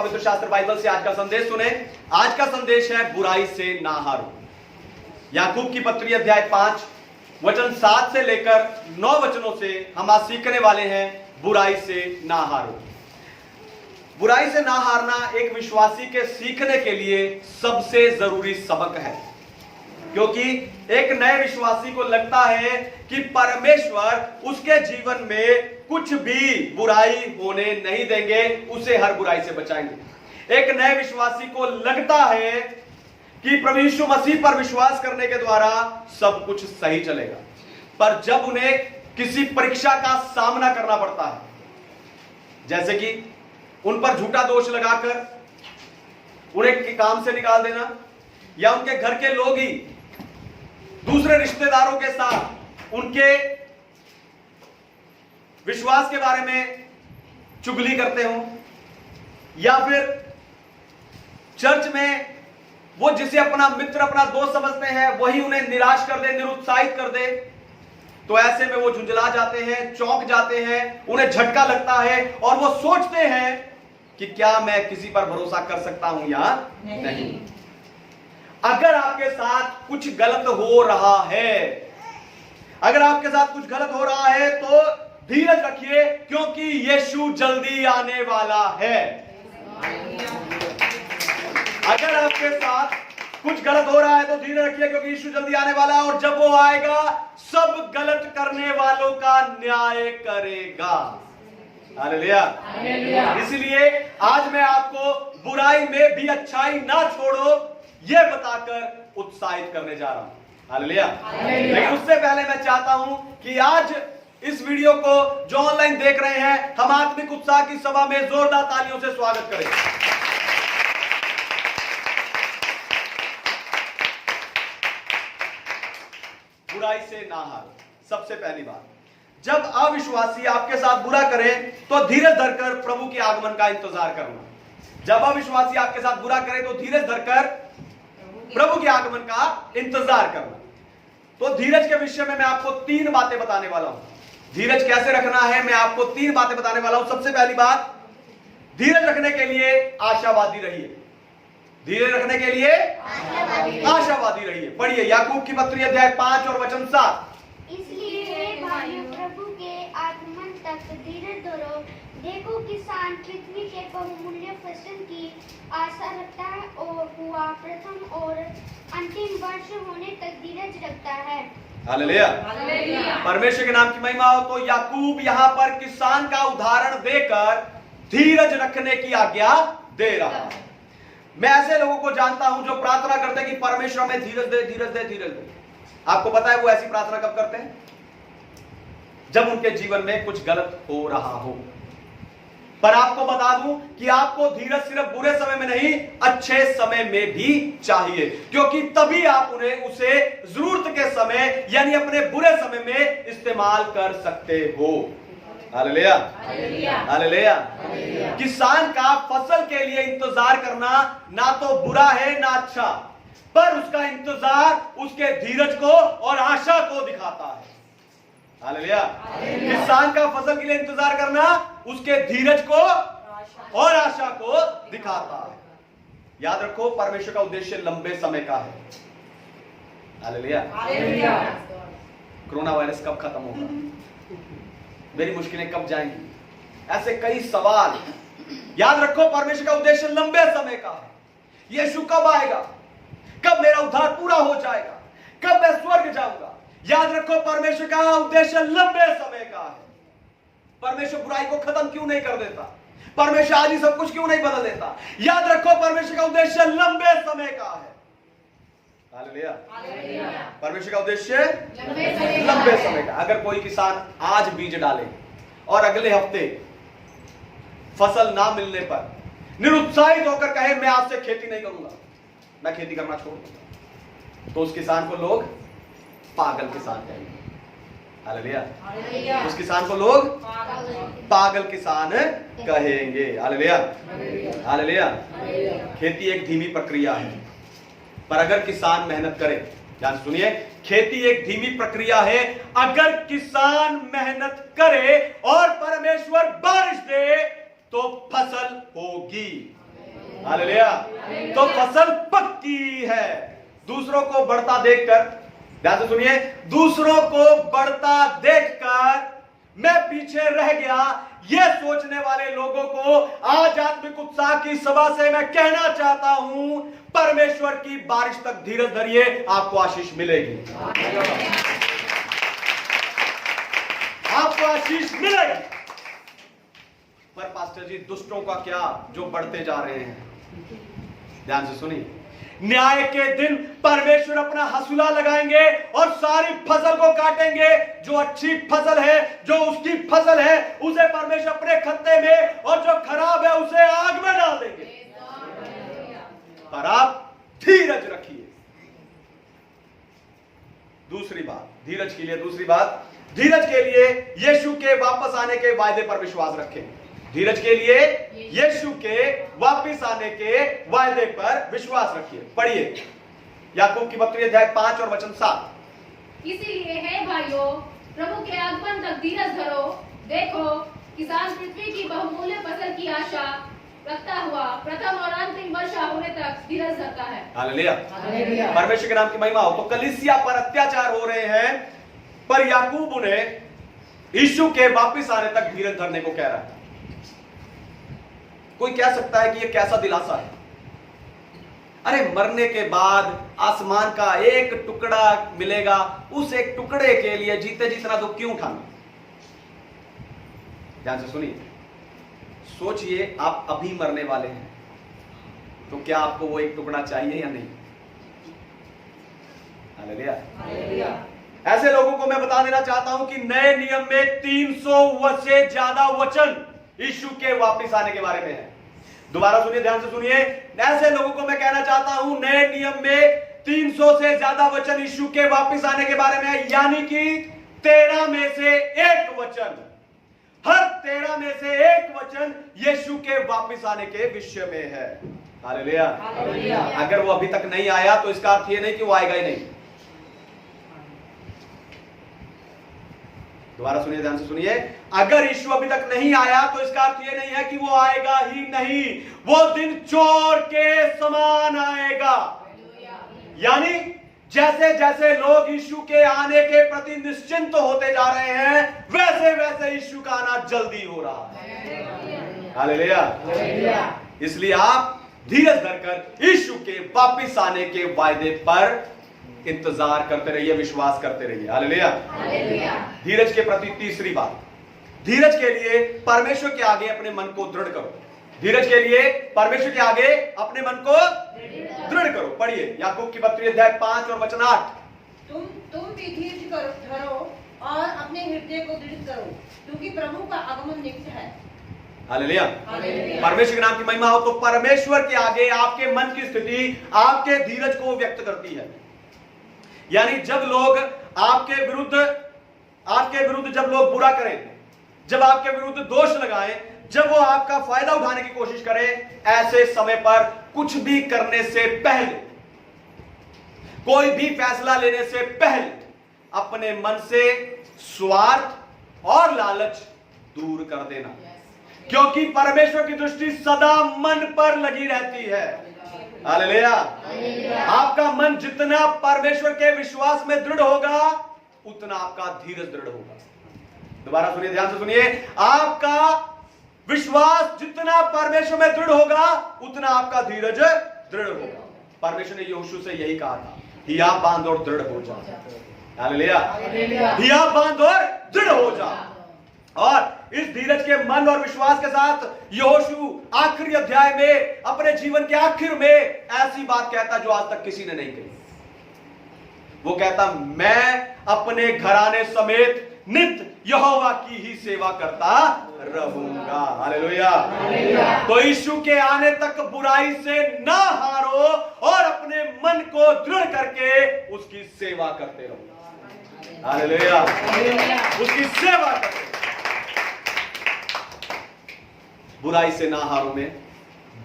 पवित्र शास्त्र बाइबल से आज का संदेश सुने। आज का संदेश है बुराई से ना हारो। याकूब की पत्री अध्याय 5 वचन 7 से लेकर 9 वचनों से हम आज सीखने वाले हैं बुराई से ना हारो। बुराई से ना हारना एक विश्वासी के सीखने के लिए सबसे जरूरी सबक है, क्योंकि एक नए विश्वासी को लगता है कि परमेश्वर उसके जीवन में कुछ भी बुराई होने नहीं देंगे, उसे हर बुराई से बचाएंगे। एक नए विश्वासी को लगता है कि प्रभु यीशु मसीह पर विश्वास करने के द्वारा सब कुछ सही चलेगा, पर जब उन्हें किसी परीक्षा का सामना करना पड़ता है, जैसे कि उन पर झूठा दोष लगाकर उन्हें काम से निकाल देना, या उनके घर के लोग ही दूसरे रिश्तेदारों के साथ उनके विश्वास के बारे में चुगली करते हो, या फिर चर्च में वो जिसे अपना मित्र अपना दोस्त समझते हैं वही उन्हें निराश कर दे, निरुत्साहित कर दे, तो ऐसे में वो झुंझला जाते हैं, चौंक जाते हैं, उन्हें झटका लगता है और वो सोचते हैं कि क्या मैं किसी पर भरोसा कर सकता हूं या नहीं। अगर आपके साथ कुछ गलत हो रहा है, अगर आपके साथ कुछ गलत हो रहा है तो धीरज रखिए, क्योंकि यीशु जल्दी आने वाला है। अगर आपके साथ कुछ गलत हो रहा है तो धीरज रखिए, क्योंकि यीशु जल्दी आने वाला है, और जब वो आएगा सब गलत करने वालों का न्याय करेगा। हालेलुया। इसलिए आज मैं आपको बुराई में भी अच्छाई ना छोड़ो ये बताकर उत्साहित करने जा रहा हूं। हालेलुया। लेकिन उससे पहले मैं चाहता हूं कि आज इस वीडियो को जो ऑनलाइन देख रहे हैं, हम आत्मिक उत्साह की सभा में जोरदार तालियों से स्वागत करें। बुराई से ना हारो। सबसे पहली बात, जब अविश्वासी आपके साथ बुरा करें तो धीरज धरकर प्रभु के आगमन का इंतजार करना। जब अविश्वासी आपके साथ बुरा करे तो धीरज धरकर प्रभु के आगमन का इंतजार करना। तो धीरज के विषय में मैं आपको 3 बातें बताने वाला हूं। धीरज कैसे रखना है, मैं आपको 3 बातें बताने वाला हूं। सबसे पहली बात, धीरज रखने के लिए आशावादी रहिए। धीरज रखने के लिए आशावादी रहिए। पढ़िए याकूब की पत्री अध्याय 5 और वचन 7। इसलिए हे भाइयों, प्रभु के आगमन तक धीरज धरो। देखो, किसान पृथ्वी के बहुमूल्य फसल की आशा रखता है और हुआ प्रथम और अंतिम वर्ष होने तक धीरज रखता है। हालेलुया। परमेश्वर के नाम की महिमा हो। तो याकूब यहाँ पर किसान का उदाहरण देकर धीरज रखने की आज्ञा दे रहा है। मैं ऐसे लोगों को जानता हूं जो प्रार्थना करते हैं कि परमेश्वर हमें धीरज दे, धीरज दे, धीरज दे। आपको पता है वो ऐसी प्रार्थना कब करते हैं? जब उनके जीवन में कुछ गलत हो रहा हो। पर आपको बता दूं कि आपको धीरज सिर्फ बुरे समय में नहीं, अच्छे समय में भी चाहिए, क्योंकि तभी आप उन्हें उसे जरूरत के समय यानी अपने बुरे समय में इस्तेमाल कर सकते हो। हालेलुया। हालेलुया। किसान का फसल के लिए इंतजार करना ना तो बुरा है ना अच्छा, पर उसका इंतजार उसके धीरज को और आशा को दिखाता है। हालेलुया। किसान का फसल के लिए इंतजार करना उसके धीरज को और आशा को दिखाता है। याद रखो, परमेश्वर का उद्देश्य लंबे समय का है। हालेलुया। कोरोना वायरस कब खत्म होगा, मेरी मुश्किलें कब जाएंगी, ऐसे कई सवाल। याद रखो, परमेश्वर का उद्देश्य लंबे समय का है। यीशु कब आएगा, कब मेरा उद्धार पूरा हो जाएगा, कब मैं स्वर्ग जाऊंगा। याद रखो, परमेश्वर का उद्देश्य लंबे समय का है। परमेश्वर बुराई को खत्म क्यों नहीं कर देता? परमेश्वर आज ही सब कुछ क्यों नहीं बदल देता? याद रखो, परमेश्वर का उद्देश्य लंबे समय का है। हालेलुया। परमेश्वर का उद्देश्य लंबे समय का। अगर कोई किसान आज बीज डाले और अगले हफ्ते फसल ना मिलने पर निरुत्साहित होकर कहे मैं आज से खेती नहीं करूंगा, मैं खेती करना छोड़ दूंगा, तो उस किसान को लोग पागल किसान कहेंगे। हालेलुया। उस किसान को लोग पागल किसान कहेंगे। हालेलुया। हालेलुया। खेती एक धीमी प्रक्रिया है, पर अगर किसान मेहनत करे, ध्यान सुनिए, खेती एक धीमी प्रक्रिया है। अगर किसान मेहनत करे और परमेश्वर बारिश दे तो फसल होगी। हालेलुया। तो फसल पक्की है। दूसरों को बढ़ता देखकर, ध्यान से सुनिए, दूसरों को बढ़ता देखकर मैं पीछे रह गया, ये सोचने वाले लोगों को आज आत्मिक उत्साह की सभा से मैं कहना चाहता हूं, परमेश्वर की बारिश तक धीरज धरिए, आपको आशीष मिलेगी। आपको आशीष मिलेगी। पर पास्टर जी, दुष्टों का क्या जो बढ़ते जा रहे हैं? ध्यान से सुनिए, न्याय के दिन परमेश्वर अपना हसूला लगाएंगे और सारी फसल को काटेंगे। जो अच्छी फसल है, जो उसकी फसल है, उसे परमेश्वर अपने खत्ते में, और जो खराब है उसे आग में डाल देंगे। पर आप धीरज रखिए। दूसरी बात, धीरज के लिए दूसरी बात, धीरज के लिए यीशु के वापस आने के वायदे पर विश्वास रखें। धीरज के लिए यीशु के वापस आने के वायदे पर विश्वास रखिए। पढ़िए याकूब की पत्री अध्याय 5 और वचन 7। इसीलिए हे भाइयों, प्रभु के आगमन तक धीरज धरो। देखो, किसान पृथ्वी की बहुमूल्य फसल की आशा रखता हुआ प्रथम और अंतिम वर्षा होने तक धीरज धरता है। हालेलुया। परमेश्वर के नाम की महिमा हो। तो कलीसिया पर अत्याचार हो रहे हैं, पर याकूब उन्हें यीशु के वापस आने तक धीरज धरने को कह रहा है। कोई कह सकता है कि यह कैसा दिलासा है? अरे, मरने के बाद आसमान का एक टुकड़ा मिलेगा, उस एक टुकड़े के लिए जीते जी इतना दुख क्यों उठाना? ध्यान से सुनिए, सोचिए, आप अभी मरने वाले हैं, तो क्या आपको वो एक टुकड़ा चाहिए या नहीं? हालेलुया। ऐसे लोगों को मैं बता देना चाहता हूं कि नए नियम में 300 से ज्यादा वचन यीशु के वापस आने के बारे में है। दोबारा सुनिए, ध्यान से सुनिए, ऐसे लोगों को मैं कहना चाहता हूं, नए नियम में 300 से ज्यादा वचन यीशु के वापस आने के बारे में है। यानी कि 13 में से एक वचन, हर 13 में से एक वचन यीशु के वापस आने के विषय में है। हालेलुया। अगर वो अभी तक नहीं आया तो इसका अर्थ ये नहीं कि वो आएगा ही नहीं। दोबारा सुनिए, ध्यान से सुनिए, अगर यीशु अभी तक नहीं आया तो इसका अर्थ यह नहीं है कि वो आएगा ही नहीं। वो दिन चोर के समान आएगा। यानी जैसे जैसे लोग यीशु के आने के प्रति निश्चिंत होते जा रहे हैं, वैसे वैसे यीशु का आना जल्दी हो रहा है। हालेलुया। इसलिए आप धीरज धरकर यीशु के वापस आने के वायदे पर इंतजार करते रहिए, विश्वास करते रहिए। हालेलुया। धीरज के प्रति तीसरी बात, धीरज के लिए परमेश्वर के आगे अपने मन को दृढ़ करो। धीरज के लिए परमेश्वर के आगे अपने मन को दृढ़ करो। पढ़िए याकूब की पत्री अध्याय 5 और वचन 8। तुम भी धीरज धरो और अपने हृदय को दृढ़ करो, क्योंकि प्रभु का आगमन निकट है। हालेलुया। परमेश्वर के नाम की महिमा हो। तो परमेश्वर के आगे आपके मन की स्थिति आपके धीरज को व्यक्त करती है। यानी जब लोग आपके विरुद्ध जब लोग बुरा करें, जब आपके विरुद्ध दोष लगाएं, जब वो आपका फायदा उठाने की कोशिश करें, ऐसे समय पर कुछ भी करने से पहले, कोई भी फैसला लेने से पहले अपने मन से स्वार्थ और लालच दूर कर देना, क्योंकि परमेश्वर की दृष्टि सदा मन पर लगी रहती है। हालेलुया। आपका मन जितना परमेश्वर के विश्वास में दृढ़ होगा, उतना आपका धीरज दृढ़ होगा। दोबारा सुनिए, ध्यान से सुनिए, आपका विश्वास जितना परमेश्वर में दृढ़ होगा, उतना आपका धीरज दृढ़ होगा। परमेश्वर ने यहोशू से यही कहा था, हिया बांध और दृढ़ हो जा। हालेलुया। हिया बांध और दृढ़ हो जा। और इस धीरज के मन और विश्वास के साथ यहोशू आखिरी अध्याय में, अपने जीवन के आखिर में ऐसी बात कहता जो आज तक किसी ने नहीं कही। वो कहता, मैं अपने घराने समेत नित्य यहोवा की ही सेवा करता रहूंगा। हालेलुया। तो यीशु के आने तक बुराई से ना हारो और अपने मन को दृढ़ करके उसकी सेवा करते रहो। हालेलुया। उसकी सेवा करते रहो। बुराई से ना हारो में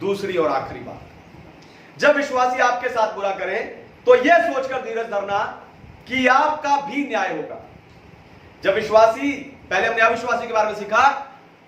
दूसरी और आखिरी बात, जब विश्वासी आपके साथ बुरा करें तो यह सोचकर धीरज धरना कि आपका भी न्याय होगा। जब विश्वासी, पहले हमने अविश्वासी के बारे में सीखा,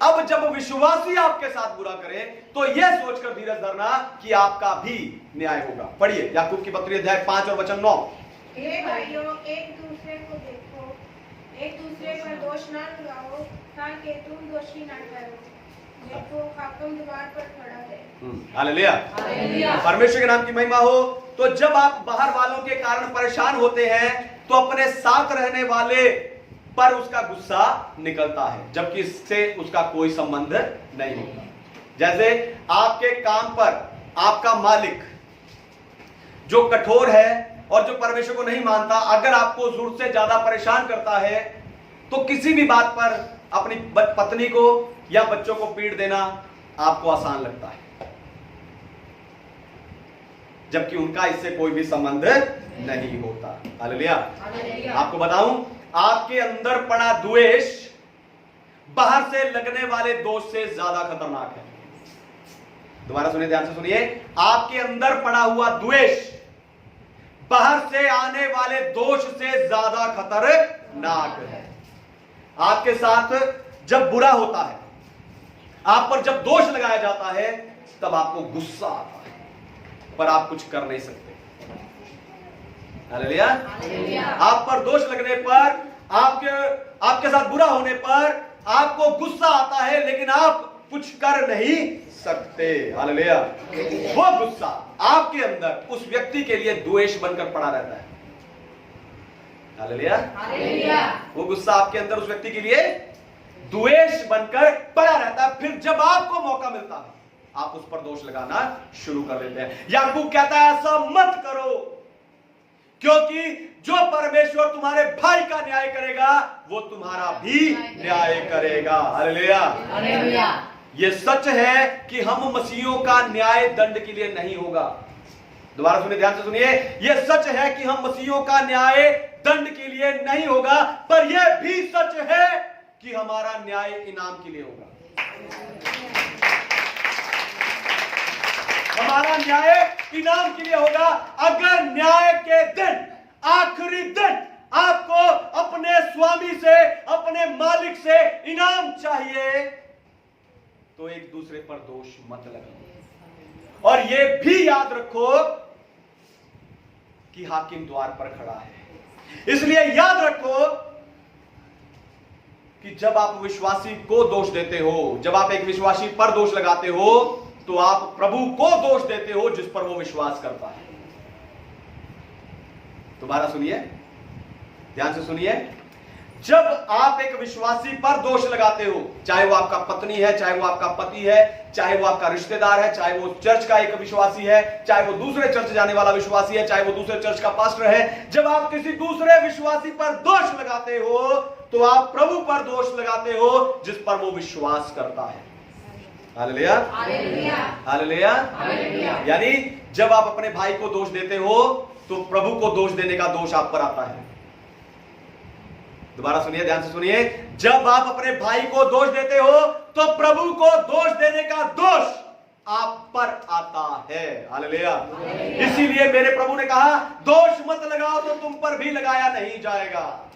अब जब विश्वासी आपके साथ बुरा करे तो यह सोचकर धीरज धरना कि आपका भी न्याय होगा। पढ़िए याकूब की पत्री अध्याय 5 और वचन 9। हे भाइयों, एक दूसरे को देखो, एक दूसरे पर दोष न लगाओ ताकि तुम दोषी न ठहरो। देखो हाकिम द्वार पर खड़ा है। हालेलुया। हालेलुया। परमेश्वर के नाम की महिमा हो। तो जब आप बाहर वालों के कारण परेशान होते हैं तो अपने साथ रहने वाले पर उसका गुस्सा निकलता है, जबकि इससे उसका कोई संबंध नहीं होता। जैसे आपके काम पर आपका मालिक जो कठोर है और जो परमेश्वर को नहीं मानता, अगर आपको जरूरत से ज्यादा परेशान करता है तो किसी भी बात पर अपनी पत्नी को या बच्चों को पीट देना आपको आसान लगता है, जबकि उनका इससे कोई भी संबंध नहीं होता। हालेलुया। आपको बताऊं, आपके अंदर पड़ा द्वेष बाहर से लगने वाले दोष से ज्यादा खतरनाक है। दोबारा सुनिए, ध्यान से सुनिए। आपके अंदर पड़ा हुआ द्वेष बाहर से आने वाले दोष से ज्यादा खतरनाक है। आपके साथ जब बुरा होता है, आप पर जब दोष लगाया जाता है, तब आपको गुस्सा आता है, पर आप कुछ कर नहीं सकते। हालेलुया। आप पर दोष लगने पर, आपके साथ बुरा होने पर आपको गुस्सा आता है, लेकिन आप कुछ कर नहीं सकते। हालेलुया। वो गुस्सा आपके अंदर उस व्यक्ति के लिए द्वेष बनकर पड़ा रहता है। हालेलुया। वो गुस्सा आपके अंदर उस व्यक्ति के लिए द्वेष बनकर पड़ा रहता है। फिर जब आपको मौका मिलता है, आप उस पर दोष लगाना शुरू कर देते हैं। याकूब कहता है ऐसा मत करो, क्योंकि जो परमेश्वर तुम्हारे भाई का न्याय करेगा वो तुम्हारा भी न्याय करेगा। हालेलुया। ये सच है कि हम मसीहियों का न्याय दंड के लिए नहीं होगा। दोबारा सुनिए, ध्यान से सुनिए। यह सच है कि हम मसीहियों का न्याय दंड के लिए नहीं होगा, पर यह भी सच है कि हमारा न्याय इनाम के लिए होगा। हमारा न्याय इनाम के लिए होगा। अगर न्याय के दिन, आखिरी दिन आपको अपने स्वामी से, अपने मालिक से इनाम चाहिए, तो एक दूसरे पर दोष मत लगाओ। और यह भी याद रखो कि हाकिम द्वार पर खड़ा है। इसलिए याद रखो कि जब आप विश्वासी को दोष देते हो, जब आप एक विश्वासी पर दोष लगाते हो, तो आप प्रभु को दोष देते हो जिस पर वो विश्वास करता है। दोबारा सुनिए, ध्यान से सुनिए। जब आप एक विश्वासी पर दोष लगाते हो, चाहे वो आपका पत्नी है, चाहे वो आपका पति है, चाहे वो आपका रिश्तेदार है, चाहे वो चर्च का एक विश्वासी है, चाहे वो दूसरे चर्च जाने वाला विश्वासी है, चाहे वो दूसरे चर्च का पास्टर है, जब आप किसी दूसरे विश्वासी पर दोष लगाते हो तो आप प्रभु पर दोष लगाते हो जिस पर वो विश्वास करता है। हालेलुया। हालेलुया। यानी जब आप अपने भाई को दोष देते हो तो प्रभु को दोष देने का दोष आप पर आता है। दोबारा सुनिए, ध्यान से सुनिए। जब आप अपने भाई को दोष देते हो तो प्रभु को दोष देने का दोष आप पर आता है। हालेलुया। इसीलिए मेरे प्रभु ने कहा, दोष मत लगाओ तो तुम पर भी लगाया नहीं जाएगा।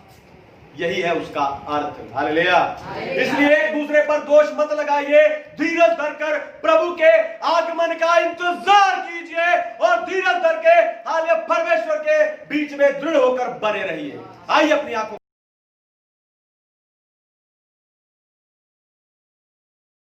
यही है उसका अर्थ। हालेलुया। इसलिए एक दूसरे पर दोष मत लगाइए, धीरज धरकर प्रभु के आगमन का इंतजार कीजिए और धीरज धर के हालेलुया परमेश्वर के बीच में दृढ़ होकर बने रहिए। आइए अपनी आंखों